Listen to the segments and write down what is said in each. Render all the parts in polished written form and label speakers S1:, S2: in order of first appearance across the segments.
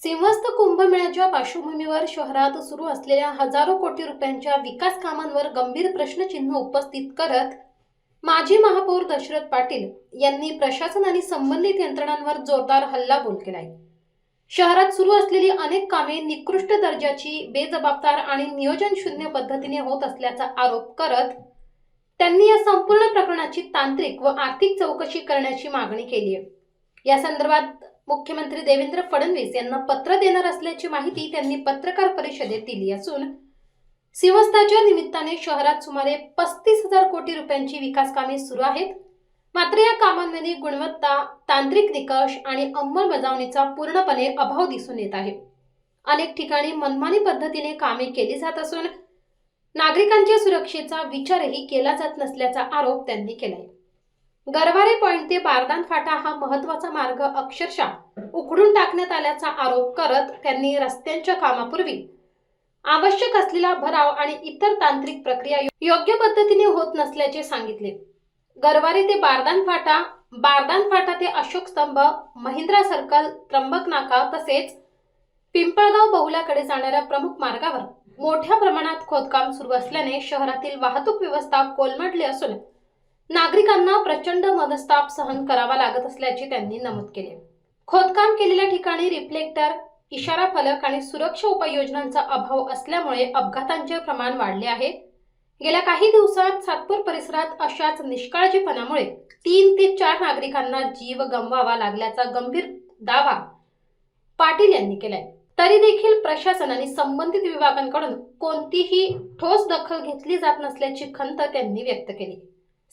S1: सिंहस्थ कुंभमेळ्याच्या पार्श्वभूमीवर शहरात सुरू असलेल्या हजारो कोटी रुपयांच्या विकास कामांवर गंभीर प्रश्नचिन्ह उपस्थित करत माजी महापौर दशरथ पाटील यांनी प्रशासन आणि संबंधित यंत्रणांवर जोरदार हल्लाबोल केलाय। शहरात सुरू असलेली अनेक कामे निकृष्ट दर्जाची, बेजबाबदार आणि नियोजन शून्य पद्धतीने होत असल्याचा आरोप करत त्यांनी या संपूर्ण प्रकरणाची तांत्रिक व आर्थिक चौकशी करण्याची मागणी केली आहे। या संदर्भात मुख्यमंत्री देवेंद्र फडणवीस यांना पत्र देणार असल्याची माहिती त्यांनी पत्रकार परिषदेत दिली असून सिंहस्थाच्या निमित्ताने शहरात सुमारे 35,000 कोटी रुपयांची विकास कामे सुरू आहेत। मात्र या कामांमध्ये गुणवत्ता, तांत्रिक निकष आणि अंमलबजावणीचा पूर्णपणे अभाव दिसून येत आहे। अनेक ठिकाणी मनमानी पद्धतीने कामे केली जात असून नागरिकांच्या सुरक्षेचा विचारही केला जात नसल्याचा आरोप त्यांनी केलाय। गरवारे पॉइंट ते बारदान फाटा हा महत्त्वाचा मार्ग अक्षरशः उखडून टाकण्यात आल्याचा आरोप करत त्यांनी रस्त्यांच्या कामापूर्वी आवश्यक असलेला भराव आणि इतर तांत्रिक प्रक्रिया योग्य पद्धतीने होत नसल्याचे सांगितले। गरवारे ते बारदान फाटा ते अशोक स्तंभ, महिंद्रा सर्कल, त्र्यंबक नाका तसेच पिंपळगाव बहुलाकडे जाणाऱ्या प्रमुख मार्गावर मोठ्या प्रमाणात खोदकाम सुरू असल्याने शहरातील वाहतूक व्यवस्था कोलमडली असून नागरिकांना प्रचंड मनस्ताप सहन करावा लागत असल्याचे त्यांनी नमूद केले। खोदकाम केलेल्या ठिकाणी रिफ्लेक्टर, इशारा फलक आणि सुरक्षा उपाययोजनांचा अभाव असल्यामुळे अपघातांचे प्रमाण वाढले आहे। गेल्या काही दिवसात सातपूर परिसरात अशाच निष्काळजीपणामुळे 3 ते 4 नागरिकांना जीव गमवावा लागल्याचा गंभीर दावा पाटील यांनी केलाय। तरी देखील प्रशासन आणि संबंधित विभागांकडून कोणतीही ठोस दखल घेतली जात नसल्याची खंत त्यांनी व्यक्त केली।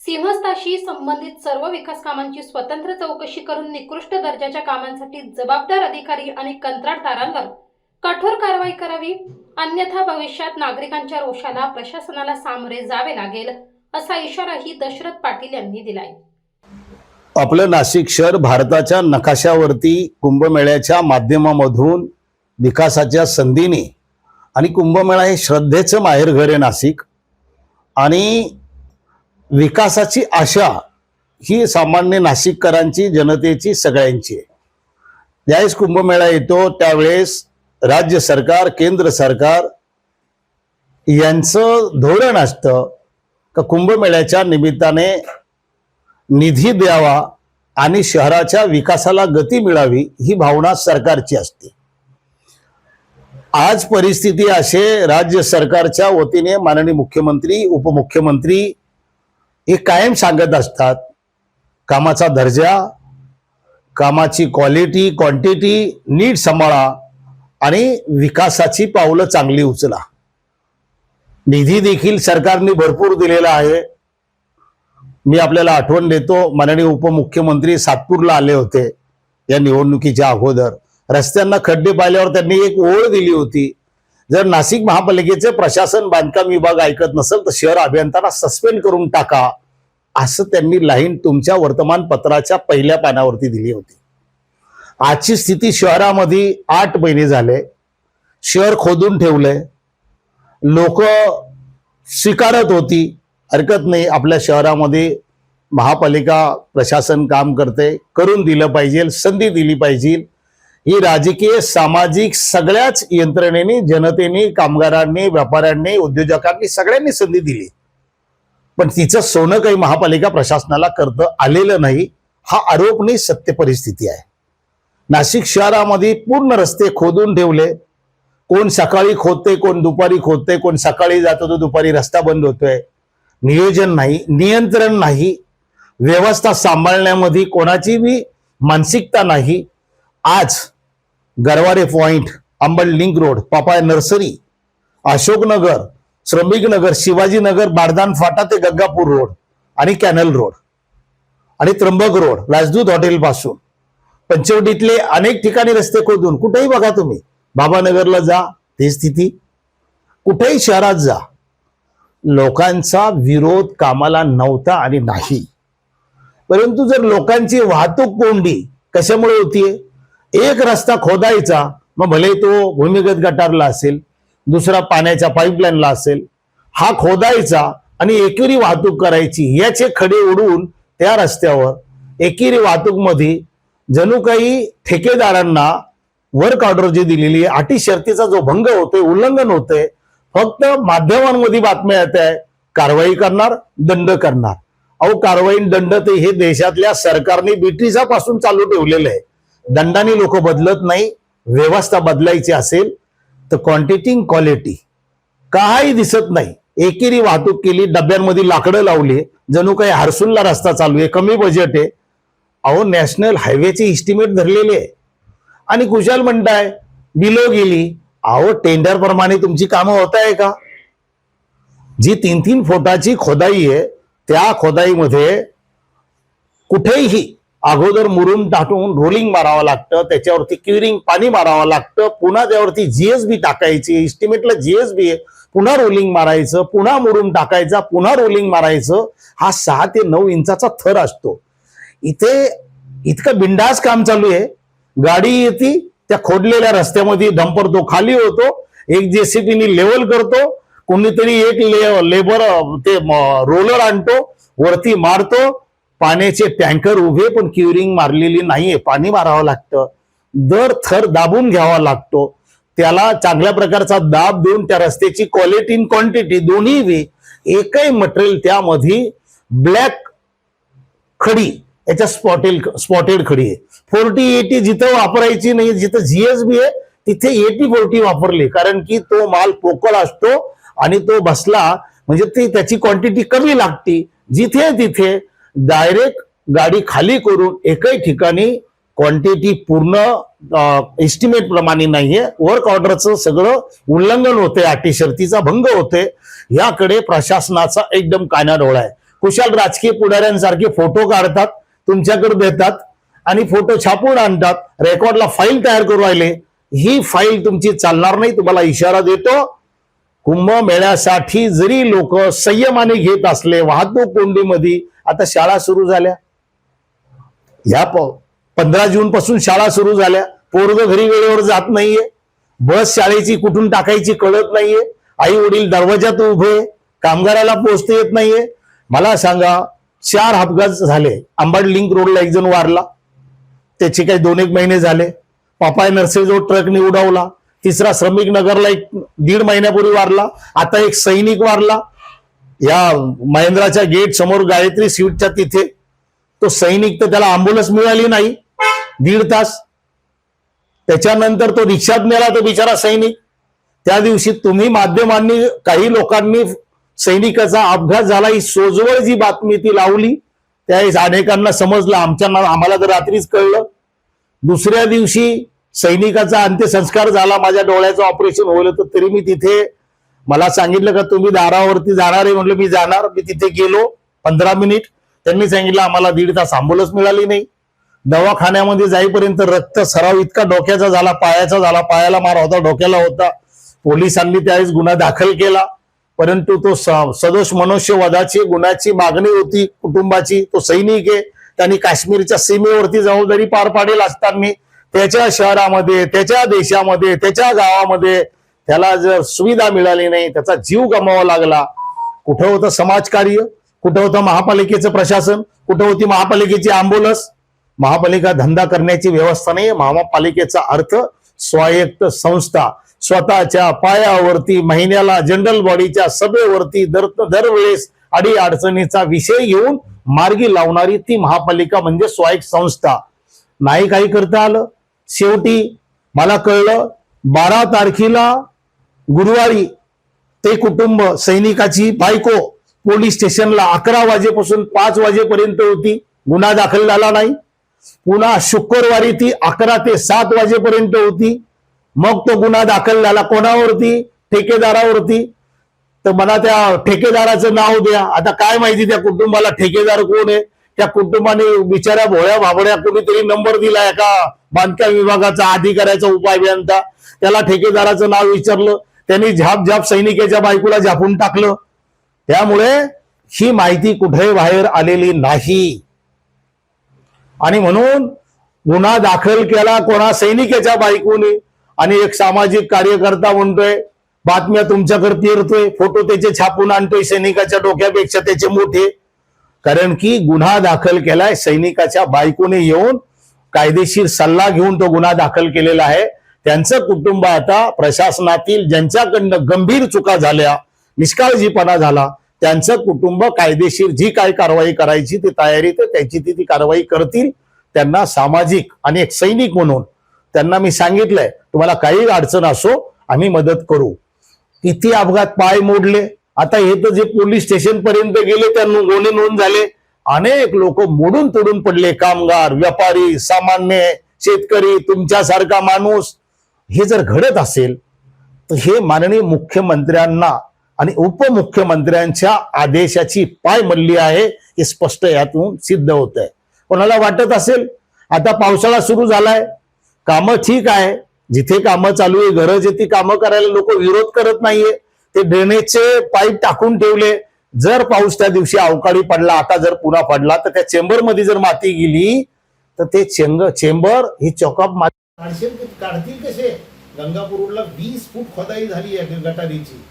S1: सिंहस्थाशी संबंधित सर्व विकास कामांची स्वतंत्र चौकशी करून निकृष्ट दर्जाच्या कामांसाठी जबाबदार अधिकारी आणि कंत्राटदारांवर कठोर कारवाई करावी, अन्यथा भविष्यात नागरिकांच्या रोषाला प्रशासनाला सामोरे जावे लागेल असा इशाराही दशरथ पाटील यांनी दिलाय।
S2: आपलं नाशिक शहर भारताच्या नकाशावरती कुंभमेळ्याच्या माध्यमामधून विकासाच्या संधीने आणि कुंभमेळा हे श्रद्धेचं माहेरघर आहे नाशिक आणि विकासाची आशा ही सामान्य नाशिककरांची, जनतेची, सगळ्यांची आहे। ज्यावेळेस कुंभमेळा येतो त्यावेळेस राज्य सरकार, केंद्र सरकार यांचं धोरण असतं की कुंभमेळ्याच्या निमित्ताने निधी द्यावा आणि शहराच्या विकासाला गती मिळावी ही भावना सरकारची असते। आज परिस्थिती असे राज्य सरकारच्या वतीने माननीय मुख्यमंत्री, उपमुख्यमंत्री हे कायम सांगत असतात, कामाचा दर्जा, कामाची क्वालिटी, क्वांटिटी नीट सांभाळा आणि विकासाची पावलं चांगली उचला। निधी देखील सरकारने भरपूर दिलेला आहे। मी आपल्याला आठवण देतो, माननीय उपमुख्यमंत्री सातपूरला आले होते या निवडणुकीच्या अगोदर। रस्त्यांना खड्डे पाहिल्यावर त्यांनी एक ओळ दिली होती, जर नाशिक महापालिकेचे प्रशासन बांधकाम विभाग ऐकत नसेल तर शहर अभियंत्यांना सस्पेंड करून टाका, असं त्यांनी लाईन तुमच्या वर्तमानपत्राच्या पहिल्या पानावरती दिली होती। आजची स्थिती शहरामध्ये 8 महिने झाले, शहर खोदून ठेवलंय। लोक स्वीकारत होती, हरकत नाही, आपल्या शहरामध्ये महापालिका प्रशासन काम करते, करून दिलं पाहिजे, संधी दिली पाहिजे। ही राजकीय, सामाजिक सगळ्याच यंत्रणेने, जनतेने, कामगारांनी, व्यापाऱ्यांनी, उद्योजकांनी सगळ्यांनी संधी दिली, पण तिचं सोनं काही महापालिका प्रशासनाला करता आलेलं नाही, हा आरोप नाही, सत्य परिस्थिती आहे। नाशिक शहरामध्ये पूर्ण रस्ते खोदून ठेवले, कोण सकाळी खोदते, कोण दुपारी खोदते, कोण सकाळी जातो तो दुपारी रस्ता बंद होतोय। नियोजन नाही, नियंत्रण नाही, व्यवस्था सांभाळण्यामध्ये कोणाची बी मानसिकता नाही। आज Garware point, Ambad link road, papaya nursery, Ashoknagar, Shramik Nagar, Shivajinagar, Bardan Phata ते गंगापूर रोड आणि कॅनल रोड आणि त्र्यंबक रोड, राजदूत हॉटेल पासून पंचवटीतले अनेक ठिकाणी रस्ते खोदून, कुठेही बघा तुम्ही, बाबानगरला जा ते स्थिती, कुठेही शहरात जा, लोकांचा विरोध कामाला नव्हता आणि नाही। परंतु जर लोकांची वाहतूक कोंडी कशामुळे होतीये, एक रस्ता खोदायचा, मग भले तो भूमिगत गटारला असेल, दुसरा पाण्याच्या पाईपलाईनला असेल, हा खोदायचा आणि एकेरी वाहतूक करायची, याचे खडे उडवून त्या रस्त्यावर एकेरी वाहतूक मध्ये जणू काही ठेकेदारांना वर्क ऑर्डर जी दिलेली आहे, अटी शर्तीचा जो भंग होतोय, उल्लंघन होतंय, फक्त माध्यमांमध्ये बातम्या येत आहे, कारवाई करणार, दंड करणार. अहो, कारवाई दंड ते हे देशातल्या सरकारने ब्रिटिशापासून चालू ठेवलेलं आहे. दंडाने लोक बदलत नाही. व्यवस्था बदलायची असेल तर क्वांटिटी क्वालिटी काही दिसत नाही. एकेरी वाहतूक केली, डब्यांमध्ये लाकडं लावली, जणू काही हरसुल्ला रस्ता चालू आहे, कमी बजेट आहे. अहो, नॅशनल हायवेचे इस्टिमेट धरलेले आहे आणि कुशाल म्हणताय बिलो गेली. अहो, टेंडर प्रमाणे तुमची कामं होत आहे का? जी 3-3 फुटाची खोदाई आहे, त्या खोदाईमध्ये कुठेही अगोदर मुरुम टाकून रोलिंग मारावं लागतं, त्याच्यावरती क्युरिंग पाणी मारावं लागतं, पुन्हा त्यावरती जीएसबी टाकायची, इस्टिमेटला जीएसबी आहे, पुन्हा रोलिंग मारायचं, पुन्हा मुरुम टाकायचा, पुन्हा रोलिंग मारायचं. हा 6 ते 9 इंचाचा थर असतो. इथे इतकं बिंदास काम चालू आहे. गाडी येते, त्या खोदलेल्या रस्त्यामध्ये डंपर तो खाली होतो, एक जेसीबीनी लेवल करतो, कोणीतरी एक लेबर ते रोलर आणतो, वरती मारतो. पाण्याचे टँकर उभे, पण क्युरिंग मारलेली नाहीये, पाणी मारावं लागतं, दर थर दाबून घ्यावा लागतो. त्याला चांगल्या प्रकारचा दाब देऊन त्या रस्त्याची क्वालिटी इन क्वांटिटी दोन्ही वे एकही मटेरियल त्यामध्ये ब्लॅक खडी, याच्या स्पॉटेड खडी आहे. 40-80 जिथं वापरायची नाही, जिथं जीएसबी आहे तिथे 80-40 वापरली, कारण की तो माल पोकळ असतो आणि तो बसला म्हणजे त्याची क्वांटिटी कमी लागते. जिथे तिथे डायरेक्ट गाडी खाली करून एकही ठिकाणी क्वांटिटी पूर्ण एस्टिमेट प्रमाणे नाहीये. वर्क ऑर्डरचं सगळं उल्लंघन होते, अटी शर्तीचा भंग होते. याकडे प्रशासनाचा एकदम कानाडोळा आहे. कुशाल राजकीय पुढाऱ्यांसारखे फोटो काढतात, तुमच्याकडे देतात आणि फोटो छापून आणतात, रेकॉर्डला फाईल तयार करू राहिले. ही फाईल तुमची चालणार नाही. तुम्हाला इशारा देतो, कुंभमेळ्यासाठी जरी लोक संयमाने घेत असले वाहतूक कोंडीमध्ये, आता शाळा सुरू झाल्या, या 15 जून पासून शाळा सुरू झाल्या, पोरग घरी वेळेवर जात नाहीये, बस शाळेची कुठून टाकायची कळत नाहीये, आई वडील दरवाजात उभे, कामगाराला पोहोचता येत नाहीये. मला सांगा, 4 अपघात झाले. अंबाड लिंक रोडला एक जण वारला, त्याचे काही 2-1 महिने झाले. पापाय नर्सेजवळ ट्रकने उडवला. तिसरा श्रमिक नगरला 1.5 महिन्यापूर्वी वारला. आता एक सैनिक वारला या महेंद्राच्या गेट समोर गायत्री स्वीटच्या तिथे. तो सैनिक, तर त्याला अँब्युलन्स मिळाली नाही 1.5 तास. त्याच्यानंतर तो रिक्षात नेला तो बिचारा सैनिक. त्या दिवशी तुम्ही माध्यमांनी, काही लोकांनी सैनिकाचा अपघात झाला ही सोजवळ जी बातमी ती लावली, त्यावेळेस अनेकांना समजलं, आम्हाला तर रात्रीच कळलं. दुसऱ्या दिवशी सैनिकाचा अंत्यसंस्कार झाला, माझ्या डोळ्याचं ऑपरेशन होईल, तर तरी मी तिथे, मला सांगितलं का तुम्ही दारावरती जाणार आहे, म्हटलं मी जाणार. मी तिथे गेलो 15 मिनिट. त्यांनी सांगितलं आम्हाला 1.5 तास अँब्युलन्स मिळाली नाही. दवाखान्यामध्ये जाईपर्यंत रक्त सराव इतका डोक्याचा झाला, पायाचा झाला, पायाला मार होता, डोक्याला होता. पोलिसांनी त्यावेळेस गुन्हा दाखल केला, परंतु तो सदोष मनुष्यवधाची गुन्ह्याची मागणी होती कुटुंबाची. तो सैनिक आहे, त्यांनी काश्मीरच्या सीमेवरती जबाबदारी पार पाडेल असताना त्याच्या शहरामध्ये, त्याच्या देशामध्ये, त्याच्या गावामध्ये त्याला जर सुविधा मिळाली नाही, त्याचा जीव गमावा लागला. कुठं होतं समाजकार्य, कुठं होतं महापालिकेचं प्रशासन, कुठं होती महापालिकेची अँब्युलन्स? महापालिका धंदा करण्याची व्यवस्था नाही. महापालिकेचा अर्थ स्वायत्त संस्था, स्वतःच्या पायावरती महिन्याला जनरल बॉडीच्या सभेवरती दरवेळेस अडी अडचणीचा विषय घेऊन मार्गी लावणारी ती महापालिका म्हणजे स्वायत्त संस्था. नाही काही करता आलं. शेवटी मला कळलं 12 तारखेला गुरुवारी ते कुटुंब, सैनिकाची बायको पोलीस स्टेशनला 11 वाजेपासून 5 वाजेपर्यंत होती, गुन्हा दाखल झाला नाही. पुन्हा शुक्रवारी ती 11 ते 7 वाजेपर्यंत होती, मग तो गुन्हा दाखल झाला. कोणावरती? ठेकेदारावरती. तर मला त्या ठेकेदाराचं नाव द्या. आता काय माहिती त्या कुटुंबाला ठेकेदार कोण आहे? त्या कुटुंबाने बिचाऱ्या भोळ्या भाबड्या कोणीतरी नंबर दिला एका बांधकाम विभागाचा अधिकाऱ्याचा उपाय अभियंता, त्याला ठेकेदाराचं नाव विचारलं, त्यांनी झाप सैनिकाच्या बायकोला झापून टाकलं. त्यामुळे ही माहिती कुठे बाहेर आलेली नाही आणि म्हणून गुन्हा दाखल केला कोणा सैनिकाच्या बायकोने. आणि एक सामाजिक कार्यकर्ता म्हणतोय बातम्या तुमच्याकडे फिरतोय, फोटो त्याचे छापून आणतोय, सैनिकाच्या डोक्यापेक्षा त्याचे मोठे. कारण की गुन्हा दाखल केलाय सैनिकाच्या बायकोने, येऊन कायदेशीर सल्ला घेऊन तो गुन्हा दाखल केलेला आहे. त्यांचं कुटुंब आता प्रशासनातील ज्यांच्याकडनं गंभीर चुका झाल्या, निष्काळजीपणा झाला, त्यांचं कुटुंब कायदेशीर जी काय कारवाई करायची ती तयारी तर त्याची ती कारवाई करतील. त्यांना सामाजिक आणि एक सैनिक म्हणून त्यांना मी सांगितलंय, तुम्हाला काही अडचण असो आम्ही मदत करू. किती अपघात, पाय मोडले, आता हे तर जे पोलीस स्टेशन पर्यंत गेले त्या गुन्हे नोंद झाले. अनेक लोक मोडून तोडून पडले, कामगार, व्यापारी, सामान्य शेतकरी, तुमच्यासारखा माणूस. हे जर घडत असेल तर हे माननीय मुख्यमंत्र्यांना आणि उपमुख्यमंत्र्यांच्या आदेशाची पायमल्ली आहे हे स्पष्ट यातून सिद्ध होत आहे. कोणाला वाटत असेल आता पावसाळा सुरू झालाय, कामं ठीक आहे, जिथे कामं चालू आहे, गरज आहे ती कामं करायला लोक विरोध करत नाहीये. ते ड्रेनेजचे पाईप टाकून ठेवले. जर पाऊस त्या दिवशी अवकाळी पडला, आता जर पुन्हा पडला तर त्या चेंबरमध्ये जर माती गेली तर ते चेंबर ही चॉकअप काढतील कसे? गंगापूरला 20 फूट खोदाई झाली आहे गटारीची.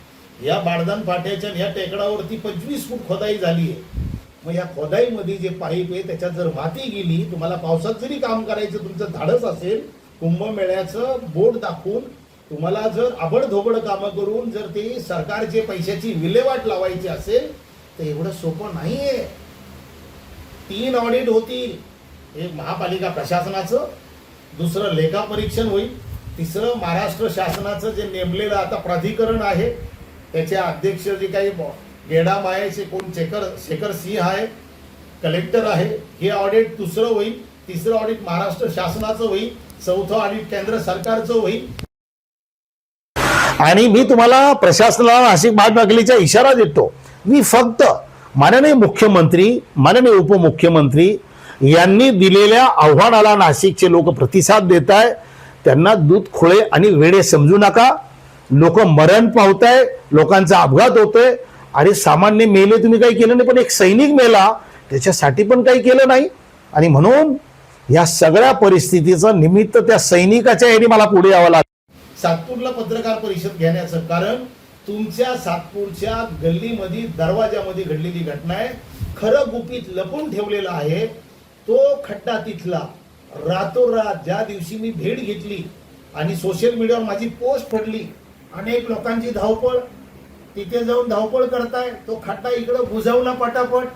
S2: या बाळदान फाट्याच्या या टेकडावरती 25 फूट खोदाई झाली आहे. मग या खोदाईमध्ये जे पाईप आहे त्याच्यात जर माती गेली, तुम्हाला पावसात जरी काम करायचं तुमचं धाडस असेल, कुंभमेळ्याचं बोर्ड दाखवून तुम्हाला जर आबडधोबड कामं करून जर ते सरकारचे पैशाची विल्हेवाट लावायची असेल तर एवढं सोपं नाहीये. 3 ऑडिट होतील. एक महापालिका प्रशासनाचं, दुसरं लेखापरीक्षण होईल, तिसरं महाराष्ट्र शासनाचं जे नेमलेलं आता प्राधिकरण आहे त्याचे अध्यक्ष जे काही गेडा मायाचे कोण शेखर सिंह आहे, कलेक्टर आहे, हे ऑडिट दुसरं होईल. तिसरं ऑडिट महाराष्ट्र शासनाचं होईल. चौथं ऑडिट केंद्र सरकारचं होईल. आणि मी तुम्हाला प्रशासनाला नाशिक महापालिकेचा इशारा देतो. मी फक्त माननीय मुख्यमंत्री, माननीय उपमुख्यमंत्री यांनी दिलेल्या आव्हानाला नाशिकचे लोक प्रतिसाद देत आहे. त्यांना दूध खोळे आणि वेडे समजू नका. लोक मरण पावताय, लोकांचा अपघात होतोय. आणि सामान्य मेले तुम्ही काही केलं नाही, पण एक सैनिक मेला त्याच्यासाठी पण काही केलं नाही. आणि म्हणून या सगळ्या परिस्थितीचं निमित्त त्या सैनिकाच्या ह्याने मला पुढे यावं लागलं. सातपूरला पत्रकार परिषद घेण्याचं कारण तुमच्या सातपूरच्या गल्लीमध्ये दरवाजामध्ये घडलेली घटना आहे. खरं गुपित लपून ठेवलेला आहे तो खड्डा तिथला. रातोरात ज्या दिवशी मी भेट घेतली आणि सोशल मीडियावर माझी पोस्ट पडली, अनेक लोकांची धावपळ, तिथे जाऊन धावपळ करताय, तो खड्डा इकडं बुजवला पटापट.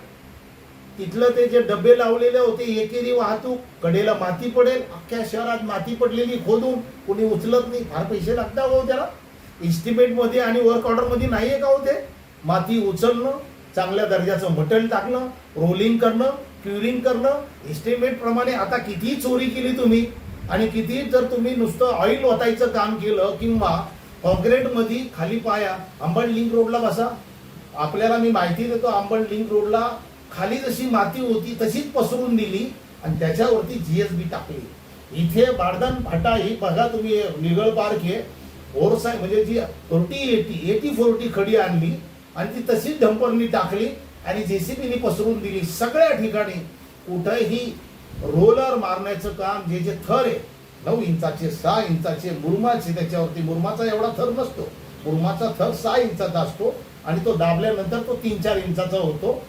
S2: तिथलं ते जे डबे लावलेले होते एकेरी वाहतूक, कडेला माती पडेल, अख्ख्या शहरात माती पडलेली खोदून कोणी उचलत नाही. फार पैसे लागतात हो त्याला. इस्टिमेट मध्ये आणि वर्क ऑर्डर मध्ये नाहीये का होते? माती उचलणं, चांगल्या दर्जाचं मटेरियल टाकणं, रोलिंग करणं, क्युरिंग करणं. इस्टिमेट प्रमाणे आता किती चोरी केली तुम्ही आणि किती जर तुम्ही नुसतं ऑइल ओतायचं काम केलं किंवा कॉन्क्रीट मध्ये खाली पाया, अंबड लिंक रोडला बसा. आपल्याला मी माहिती देतो, अंबड लिंक रोडला खाली जशी माती होती तशीच पसरून दिली आणि त्याच्यावरती जीएसबी टाकली. इथे बाळदान फाटा ही बघा तुम्ही, निगळ पार्क आहे, ओरसाय म्हणजे जी 40 खडी आणली आणि ती तशीच डंपरनी टाकली आणि जेसीबीनी पसरून दिली. सगळ्या ठिकाणी कुठेही रोलर मारण्याचं काम, जे जे थर आहे 9 इंचाचे 6 इंचाचे मुरमाचे, त्याच्यावरती मुरमाचा एवढा थर नसतो, मुरमाचा थर 6 इंचाचा असतो आणि तो दाबल्यानंतर तो 3-4 इंचाचा होतो.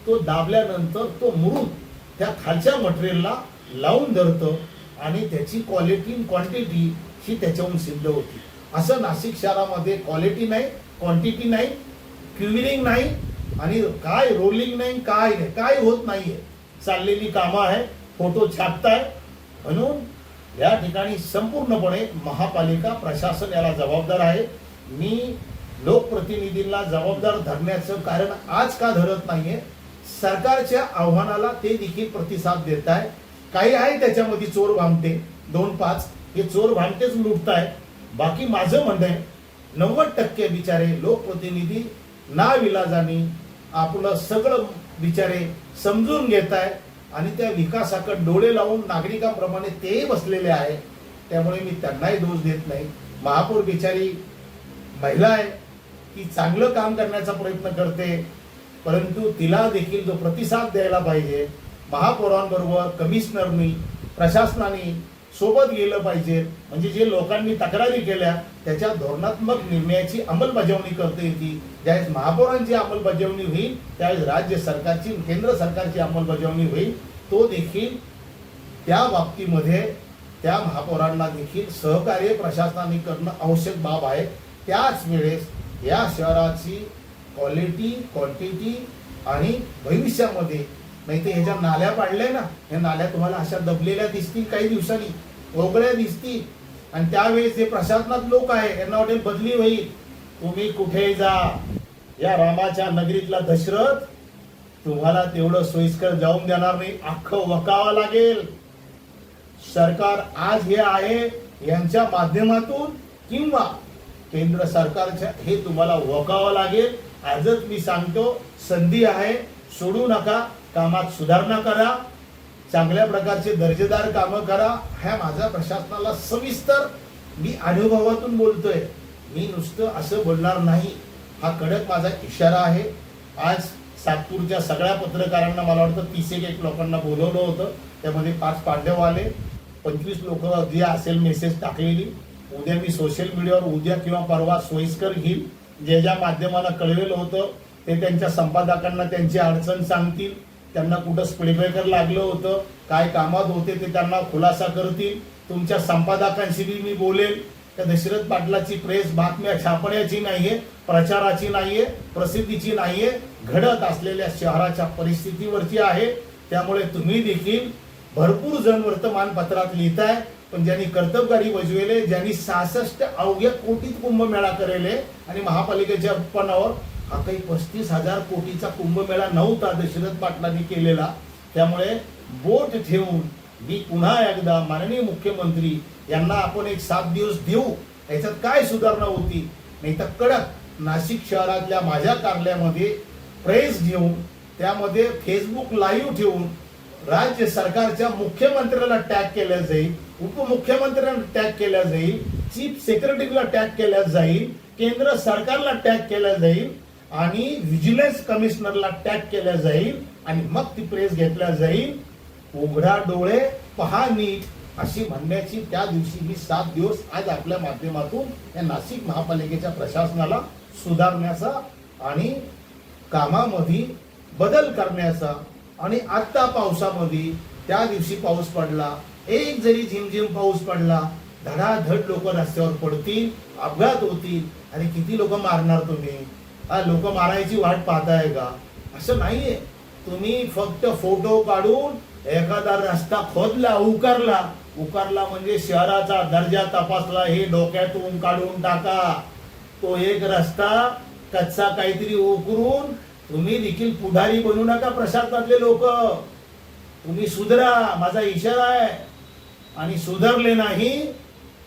S2: तो दाबल्यानंतर तो मुरून त्या खालच्या मटेरियलला लावून धरतं आणि त्याची क्वालिटी क्वांटिटी ही त्याच्याहून सिद्ध होती. असं नाशिक शहरामध्ये क्वालिटी नाही, क्वांटिटी नाही, क्युरिंग नाही आणि काय रोलिंग नाही, काय होत नाहीये. चाललेली कामं आहे, फोटो छापताय. म्हणून या ठिकाणी संपूर्णपणे महापालिका प्रशासन याला जबाबदार आहे. मी लोकप्रतिनिधींना जबाबदार धरण्याचं कारण आज का धरत नाहीये, सरकारच्या आव्हानाला ते देखील प्रतिसाद देत आहे. काही आहे त्याच्यामध्ये चोर भामटे 2-5, हे चोर भामटेच लुटताय. बाकी माझं म्हणणं आहे 90% बिचारे लोकप्रतिनिधी नाविलाजाने आपलं सगळं बिचारे समजून घेत आहे आणि त्या विकासाकडे डोळे लावून नागरिकांप्रमाणे तेही बसलेले आहे. त्यामुळे मी त्यांनाही दोष देत नाही. महापौर बिचारी महिला आहे, ती चांगलं काम करण्याचा प्रयत्न करते, परंतु तिला देखील जो प्रतिसाद द्यायला पाहिजे, महापौरांबरोबर कमिशनरनी, प्रशासनाने सोबत गेलं पाहिजे. म्हणजे जे लोकांनी तक्रारी केल्या त्याच्या धोरणात्मक निर्णयाची अंमलबजावणी करता येते. ज्यावेळेस महापौरांची अंमलबजावणी होईल त्यावेळेस राज्य सरकारची, केंद्र सरकारची अंमलबजावणी होईल. तो देखील त्या बाबतीमध्ये त्या महापौरांना देखील सहकार्य प्रशासनाने करणं आवश्यक बाब आहे. त्याच वेळेस या शहराची क्वालिटी, क्वांटिटी आणि भविष्यामध्ये नाही तर ह्याच्या नाल्या पाडल्या ना, ह्या नाल्या तुम्हाला अशा दबलेल्या दिसतील, काही दिवसांनी ओगळ्या दिसतील आणि त्यावेळेस जे प्रशासनात लोक आहे यांना वाटेल बदली होईल. तुम्ही कुठेही जा, या रामाच्या नगरीतला दशरथ तुम्हाला तेवढं सोयीस्कर जाऊन देणार नाही, अख्खं वकावं लागेल. सरकार आज हे आहे यांच्या माध्यमातून किंवा केंद्र सरकारच्या हे तुम्हाला वकावं लागेल. आजच मी सांगतो, संधी आहे, सोडू नका, कामात सुधारणा करा, चांगल्या प्रकारचे दर्जेदार कामं करा. ह्या माझ्या प्रशासनाला सविस्तर मी अनुभवातून बोलतोय, मी नुसतं असं बोलणार नाही. हा कडक माझा इशारा आहे. आज सातपूरच्या सगळ्या पत्रकारांना मला वाटतं 30-1 लोकांना बोलवलं होतं, त्यामध्ये 5 पांडव आले, 25 लोक जी असेल मेसेज टाकलेली. उद्या मी सोशल मीडियावर उद्या किंवा परवा सोयीस्कर घेईल. जे ज्या माध्यमाला कळवेलं होतं ते त्यांच्या संपादकांना त्यांची अडचण सांगतील, त्यांना कुठं स्पीडब्रेकर लागलं होतं, काय कामात होते ते त्यांना खुलासा करतील. तुमच्या संपादकांशी मी बोलेल. त्या दशरथ पाटलाची प्रेस बातम्या छापण्याची नाहीये, प्रचाराची नाहीये, प्रसिद्धीची नाहीये, घडत असलेल्या शहराच्या परिस्थितीवरची आहे. त्यामुळे तुम्ही देखील भरपूर जण वर्तमानपत्रात लिहिताय, पण ज्यांनी कर्तबगारी बजवेले, ज्यांनी 66 अवघ्या कोटीत कुंभमेळा करेले आणि महापालिकेच्या उत्पन्नावर हा काही 35,000 कोटीचा कुंभमेळा नव्हता दशरथ पाटलांनी केलेला. त्यामुळे बोट ठेवून मी पुन्हा एकदा माननीय मुख्यमंत्री यांना आपण एक 7 दिवस देऊ, याच्यात काय सुधारणा होती, नाही तर कडक नाशिक शहरातल्या माझ्या कार्यालयामध्ये प्रेस घेऊन त्यामध्ये फेसबुक लाईव्ह ठेवून राज्य सरकारच्या मुख्यमंत्र्याला टॅग केल्या जाईल, उपमुख्यमंत्र्यांना टॅग केल्या जाईल, चीफ सेक्रेटरीला टॅग केल्या जाईल, केंद्र सरकारला टॅग केल्या जाईल आणि व्हिजिलन्स कमिशनरला टॅग केल्या जाईल आणि मग ती प्रेस घेतल्या जाईल. उघडा डोळे पहा नीट अशी म्हणण्याची त्या दिवशी मी 7 दिवस आज आपल्या माध्यमातून या नाशिक महापालिकेच्या प्रशासनाला सुधारण्याचा आणि कामामध्ये बदल करण्याचा. आणि आता पावसामध्ये त्या दिवशी पाऊस पडला, एक जरी झिमझिम पाऊस पडला, धडाधड लोक रस्त्यावर पडतील, अपघात होतील. आणि किती लोक मारणार तुम्ही? लोक मारायची वाट पाहताय का? असं नाहीये. तुम्ही फक्त फोटो काढून एखादा रस्ता खोदला, उकारला म्हणजे शहराचा दर्जा तपासला हे डोक्यातून काढून टाका. तो एक रस्ता कच्चा काहीतरी उकरून तुम्ही देखील पुढारी बनू नका. प्रशासनातले लोक तुम्ही सुधरा, माझा इशारा आहे. आणि सुधारले नाही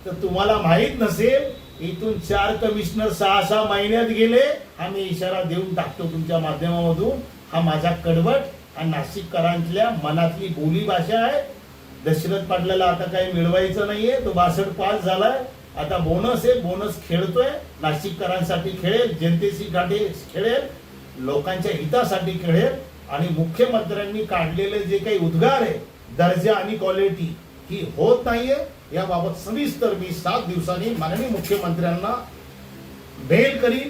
S2: तर तुम्हाला माहित नसेल, इथून 4 कमिशनर 6-6 महिन्यात गेले. आम्ही इशारा देऊन टाकतो तुमच्या माध्यमामधून. हा माझा कडवट आणि नाशिककरांच्या मनातली बोली भाषा आहे. दशरथ पाटलाला आता काही मिळवायचं नाहीये, तो 62 पास झालाय. आता बोनस आहे, बोनस खेळतोय, नाशिककरांसाठी खेळेल, जनतेसाठी खेळेल, लोकांच्या हितासाठी खेळेल. आणि मुख्यमंत्र्यांनी काढलेले जे काही उद्गार आहे, दर्जा आणि क्वालिटी ही होत नाहीये. याबाबत सविस्तर मी 7 दिवसांनी माननीय मुख्यमंत्र्यांना मेल करीन,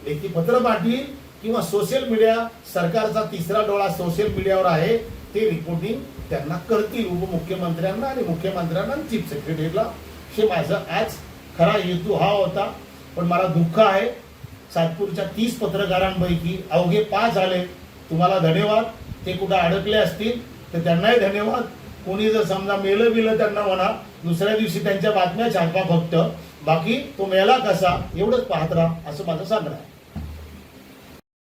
S2: लेखी पत्र पाठवीन किंवा सोशल मीडिया, सरकारचा तिसरा डोळा सोशल मीडियावर आहे, ते रिपोर्टिंग त्यांना करतील, उपमुख्यमंत्र्यांना आणि मुख्यमंत्र्यांना आणि चीफ सेक्रेटरीला. हे माझा आज खरा हेतू हा होता. पण मला दुःख आहे, सातपूरच्या 30 पत्रकारांपैकी अवघे 5 झाले. तुम्हाला धन्यवाद. ते कुठं अडकले असतील तर त्यांनाही धन्यवाद. कोणी जर समजा मेलं बिलं त्यांना म्हणा, दुसऱ्या दिवशी त्यांच्या बातम्या छापा फक्त, बाकी तो मेला कसा एवढंच पाहत राहा, असं माझं सांगणं आहे.